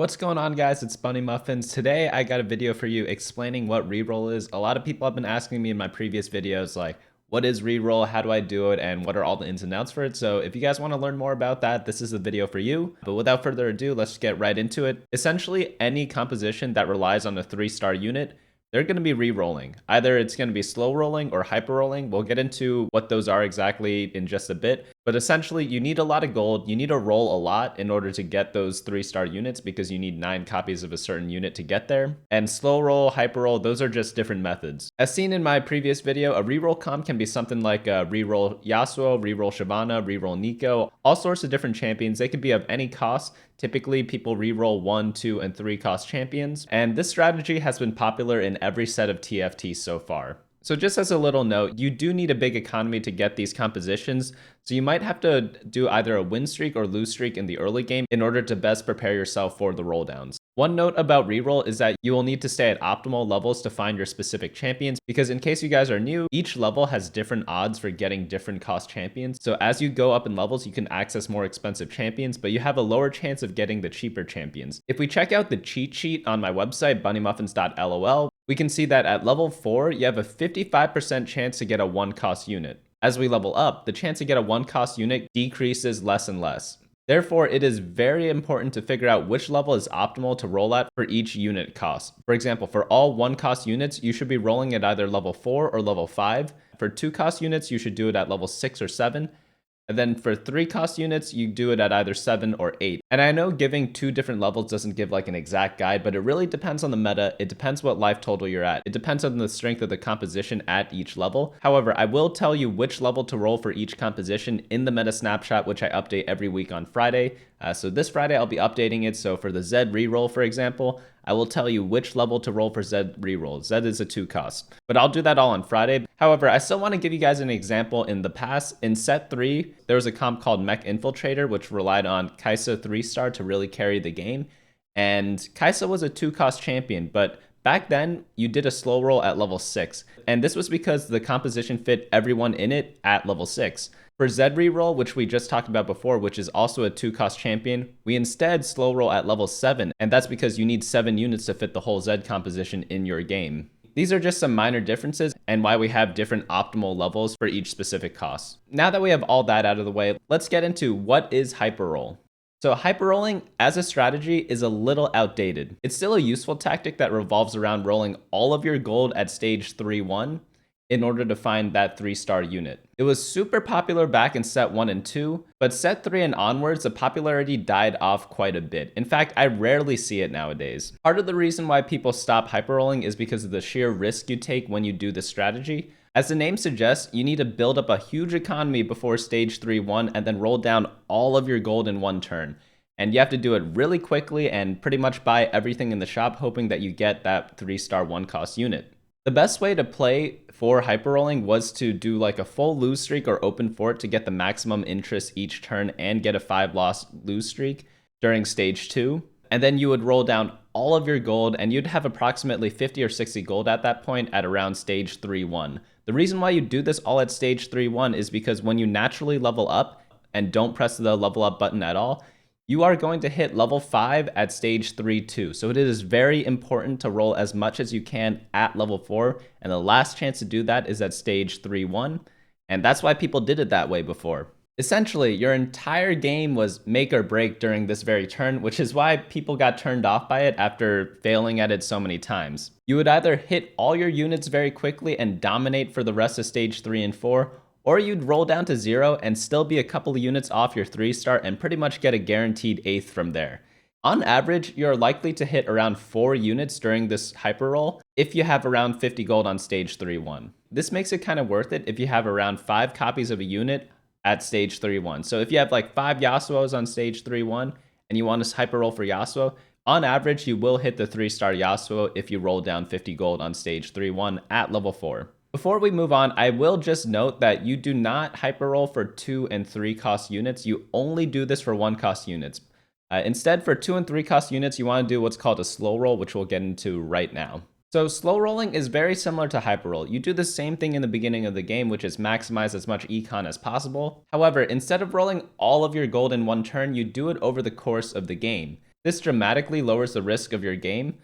What's going on, guys? It's Bunny Muffins. Today I got a video for you explaining what reroll is. A lot of people have been asking me in my previous videos like, what is reroll, how do I do it, and what are all the ins and outs for it? So if you guys want to learn more about that, this is the video for you. But without further ado, let's get right into it. Essentially, any composition that relies on a 3-star unit, they're going to be re-rolling. Either it's going to be slow rolling or hyper rolling. We'll get into what those are exactly in just a bit. But essentially, you need a lot of gold. You need to roll a lot in order to get those 3-star units because you need 9 copies of a certain unit to get there. And slow roll, hyper roll, those are just different methods. As seen in my previous video, a reroll comp can be something like a reroll Yasuo, reroll Shyvana, reroll Nico, all sorts of different champions. They could be of any cost. Typically, people reroll 1, 2, and 3 cost champions. And this strategy has been popular in every set of TFT so far. So just as a little note, you do need a big economy to get these compositions, so you might have to do either a win streak or lose streak in the early game in order to best prepare yourself for the roll downs. One note about reroll is that you will need to stay at optimal levels to find your specific champions, because in case you guys are new, each level has different odds for getting different cost champions. So as you go up in levels, you can access more expensive champions, but you have a lower chance of getting the cheaper champions. If we check out the cheat sheet on my website, muffins.lol, we can see that at level 4, you have a 55% chance to get a 1-cost unit. As we level up, the chance to get a 1-cost unit decreases less and less. Therefore, it is very important to figure out which level is optimal to roll at for each unit cost. For example, for all 1-cost units, you should be rolling at either level 4 or level 5. For 2-cost units, you should do it at level 6 or 7. And then for 3-cost units, you do it at either 7 or 8. And I know giving 2 different levels doesn't give like an exact guide, but it really depends on the meta. It depends what life total you're at. It depends on the strength of the composition at each level. However, I will tell you which level to roll for each composition in the meta snapshot, which I update every week on Friday. So this Friday, I'll be updating it. So for the Zed reroll, for example, I will tell you which level to roll for Zed reroll. Zed is a 2-cost, but I'll do that all on Friday. However, I still want to give you guys an example. In the past, in set 3, there was a comp called Mech Infiltrator, which relied on Kai'Sa 3-star to really carry the game. And Kai'Sa was a 2-cost champion, but back then, you did a slow roll at level 6. And this was because the composition fit everyone in it at level 6. For Zed reroll, which we just talked about before, which is also a 2-cost champion, we instead slow roll at level 7, and that's because you need 7 units to fit the whole Zed composition in your game. These are just some minor differences and why we have different optimal levels for each specific cost. Now that we have all that out of the way, let's get into what is Hyperroll. So hyperrolling as a strategy is a little outdated. It's still a useful tactic that revolves around rolling all of your gold at stage 3-1 in order to find that 3-star unit. It was super popular back in set 1 and 2, but set 3 and onwards, the popularity died off quite a bit. In fact, I rarely see it nowadays. Part of the reason why people stop hyperrolling is because of the sheer risk you take when you do this strategy. As the name suggests, you need to build up a huge economy before stage 3-1 and then roll down all of your gold in one turn. And you have to do it really quickly and pretty much buy everything in the shop hoping that you get that 3-star 1-cost unit. The best way to play for hyperrolling was to do like a full lose streak or open fort to get the maximum interest each turn and get a 5-loss lose streak during stage 2. And then you would roll down all of your gold and you'd have approximately 50 or 60 gold at that point at around stage 3-1. The reason why you do this all at stage 3-1 is because when you naturally level up and don't press the level up button at all, you are going to hit level 5 at stage 3-2. So it is very important to roll as much as you can at level 4. And the last chance to do that is at stage 3-1. And that's why people did it that way before. Essentially, your entire game was make or break during this very turn, which is why people got turned off by it after failing at it so many times. You would either hit all your units very quickly and dominate for the rest of stage 3 and 4, or you'd roll down to 0 and still be a couple of units off your 3-star and pretty much get a guaranteed 8th from there. On average, you're likely to hit around 4 units during this hyper roll if you have around 50 gold on stage 3-1. This makes it kind of worth it if you have around 5 copies of a unit at stage 3-1. So if you have like 5 Yasuos on stage 3-1 and you want to hyper roll for Yasuo, on average, you will hit the 3-star Yasuo if you roll down 50 gold on stage 3-1 at level 4. Before we move on, I will just note that you do not hyperroll for 2 and 3 cost units. You only do this for 1-cost units. Instead, for 2 and 3 cost units, you want to do what's called a slow roll, which we'll get into right now. So slow rolling is very similar to hyperroll. You do the same thing in the beginning of the game, which is maximize as much econ as possible. However, instead of rolling all of your gold in one turn, you do it over the course of the game. This dramatically lowers the risk of your game,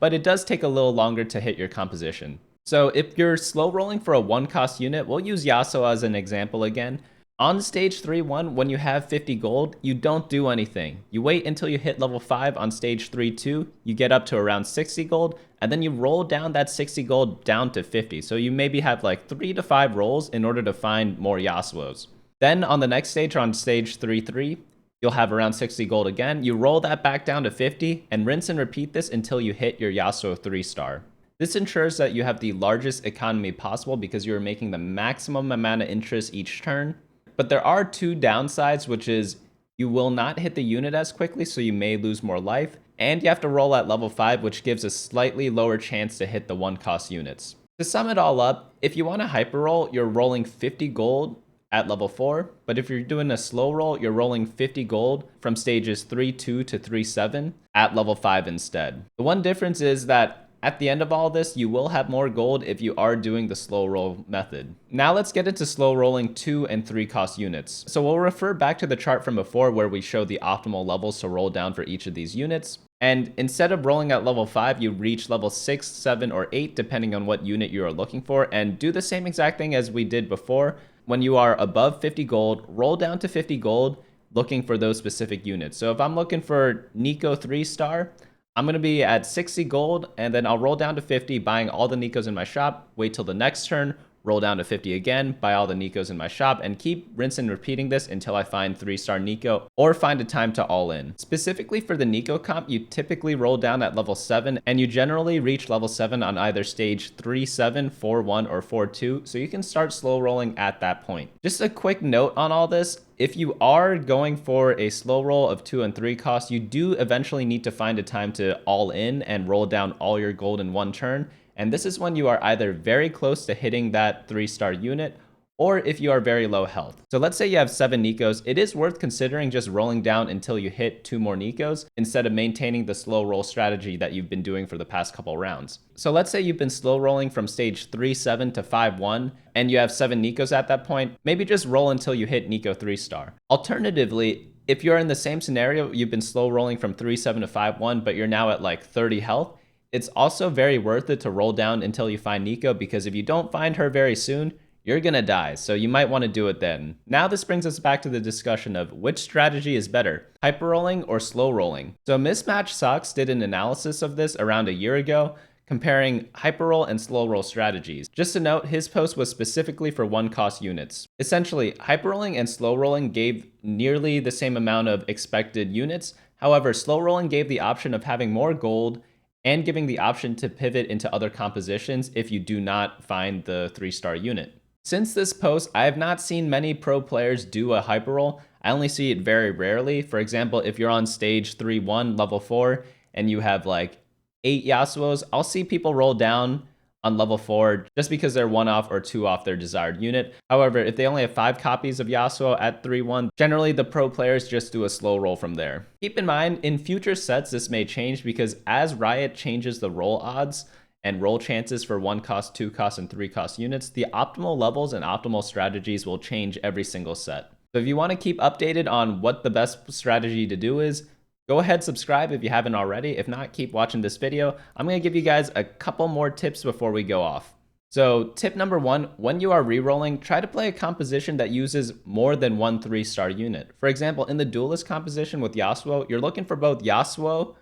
but it does take a little longer to hit your composition. So if you're slow rolling for a 1-cost unit, we'll use Yasuo as an example again. On stage 3-1, when you have 50 gold, you don't do anything. You wait until you hit level 5 on stage 3-2, you get up to around 60 gold, and then you roll down that 60 gold down to 50. So you maybe have like 3 to 5 rolls in order to find more Yasuos. Then on the next stage, on stage 3-3, you'll have around 60 gold again. You roll that back down to 50, and rinse and repeat this until you hit your Yasuo 3-star. This ensures that you have the largest economy possible because you're making the maximum amount of interest each turn. But there are two downsides, which is you will not hit the unit as quickly, so you may lose more life, and you have to roll at level 5, which gives a slightly lower chance to hit the 1-cost units. To sum it all up, if you want to hyper roll, you're rolling 50 gold at level 4, but if you're doing a slow roll, you're rolling 50 gold from stages 3-2 to 3-7 at level 5 instead. The one difference is that at the end of all this, you will have more gold if you are doing the slow roll method. Now let's get into slow rolling 2 and 3-cost units. So we'll refer back to the chart from before where we showed the optimal levels to roll down for each of these units. And instead of rolling at level 5, you reach level 6, 7, or 8, depending on what unit you are looking for, and do the same exact thing as we did before. When you are above 50 gold, roll down to 50 gold, looking for those specific units. So if I'm looking for Nico 3-star, I'm going to be at 60 gold, and then I'll roll down to 50, buying all the Nikos in my shop, wait till the next turn, roll down to 50 again, buy all the Nikos in my shop, and keep rinsing and repeating this until I find 3-star Nico or find a time to all in. Specifically for the Nico comp, you typically roll down at level 7, and you generally reach level 7 on either stage 3-7, 4-1, or 4-2, so you can start slow rolling at that point. Just a quick note on all this. If you are going for a slow roll of 2 and 3 costs, you do eventually need to find a time to all in and roll down all your gold in one turn. And this is when you are either very close to hitting that 3-star unit, or if you are very low health. So let's say you have 7 Nikos, it is worth considering just rolling down until you hit 2 more Nikos instead of maintaining the slow roll strategy that you've been doing for the past couple rounds. So let's say you've been slow rolling from stage 3-7 to 5-1 and you have 7 Nikos at that point, maybe just roll until you hit Nico 3-star. Alternatively, if you're in the same scenario, you've been slow rolling from 3-7 to 5-1, but you're now at like 30 health, it's also very worth it to roll down until you find Nico, because if you don't find her very soon, you're gonna die, so you might want to do it then. Now this brings us back to the discussion of which strategy is better, hyper-rolling or slow rolling. So Mismatch Socks did an analysis of this around a year ago, comparing hyper-roll and slow roll strategies. Just to note, his post was specifically for 1-cost units. Essentially, hyper-rolling and slow rolling gave nearly the same amount of expected units. However, slow rolling gave the option of having more gold and giving the option to pivot into other compositions if you do not find the 3-star unit. Since this post, I have not seen many pro players do a hyperroll. I only see it very rarely. For example, if you're on stage 3-1, level 4, and you have like 8 Yasuos, I'll see people roll down on level 4 just because they're 1 off or 2 off their desired unit. However, if they only have 5 copies of Yasuo at 3-1, generally the pro players just do a slow roll from there. Keep in mind, in future sets this may change because as Riot changes the roll odds and roll chances for 1-cost, 2-cost, and 3-cost units, the optimal levels and optimal strategies will change every single set. So if you want to keep updated on what the best strategy to do is, go ahead, subscribe if you haven't already. If not, keep watching this video. I'm going to give you guys a couple more tips before we go off. So tip number 1, when you are rerolling, try to play a composition that uses more than one 3-star unit. For example, in the duelist composition with Yasuo, you're looking for both Yasuo,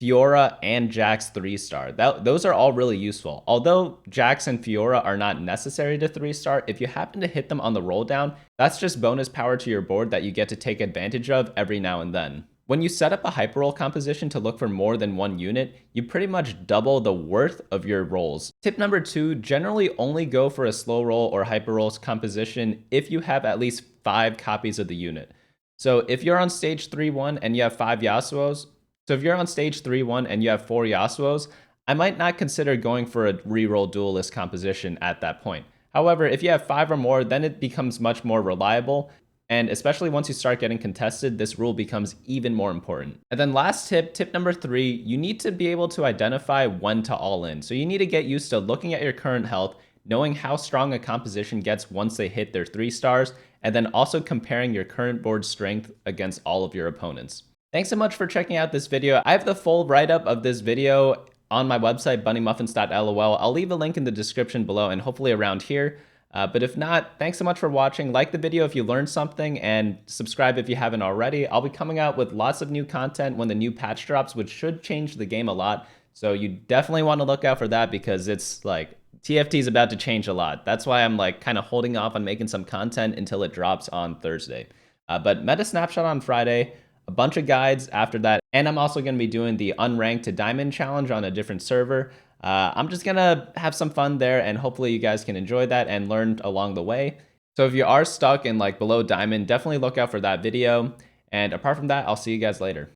Fiora, and Jax 3-star. Those are all really useful. Although Jax and Fiora are not necessary to 3-star, if you happen to hit them on the roll down, that's just bonus power to your board that you get to take advantage of every now and then. When you set up a hyperroll composition to look for more than one unit, you pretty much double the worth of your rolls. Tip number 2, generally only go for a slow roll or hyperroll composition if you have at least 5 copies of the unit. So if you're on stage 3-1 and you have 5 Yasuos, so if you're on stage 3-1 and you have 4 Yasuos, I might not consider going for a reroll duelist composition at that point. However, if you have 5 or more, then it becomes much more reliable. And especially once you start getting contested, this rule becomes even more important. And then last tip, tip number 3, you need to be able to identify when to all in. So you need to get used to looking at your current health, knowing how strong a composition gets once they hit their 3 stars, and then also comparing your current board strength against all of your opponents. Thanks so much for checking out this video. I have the full write-up of this video on my website, muffins.lol. I'll leave a link in the description below and hopefully around here. But if not, thanks so much for watching. Like the video if you learned something, and subscribe if you haven't already. I'll be coming out with lots of new content when the new patch drops, which should change the game a lot. So you definitely want to look out for that, because it's like TFT is about to change a lot. That's why I'm like kind of holding off on making some content until it drops on Thursday. But Meta Snapshot on Friday, a bunch of guides after that, and I'm also going to be doing the unranked to diamond challenge on a different server. I'm just going to have some fun there, and hopefully you guys can enjoy that and learn along the way. So if you are stuck in like below diamond, definitely look out for that video. And apart from that, I'll see you guys later.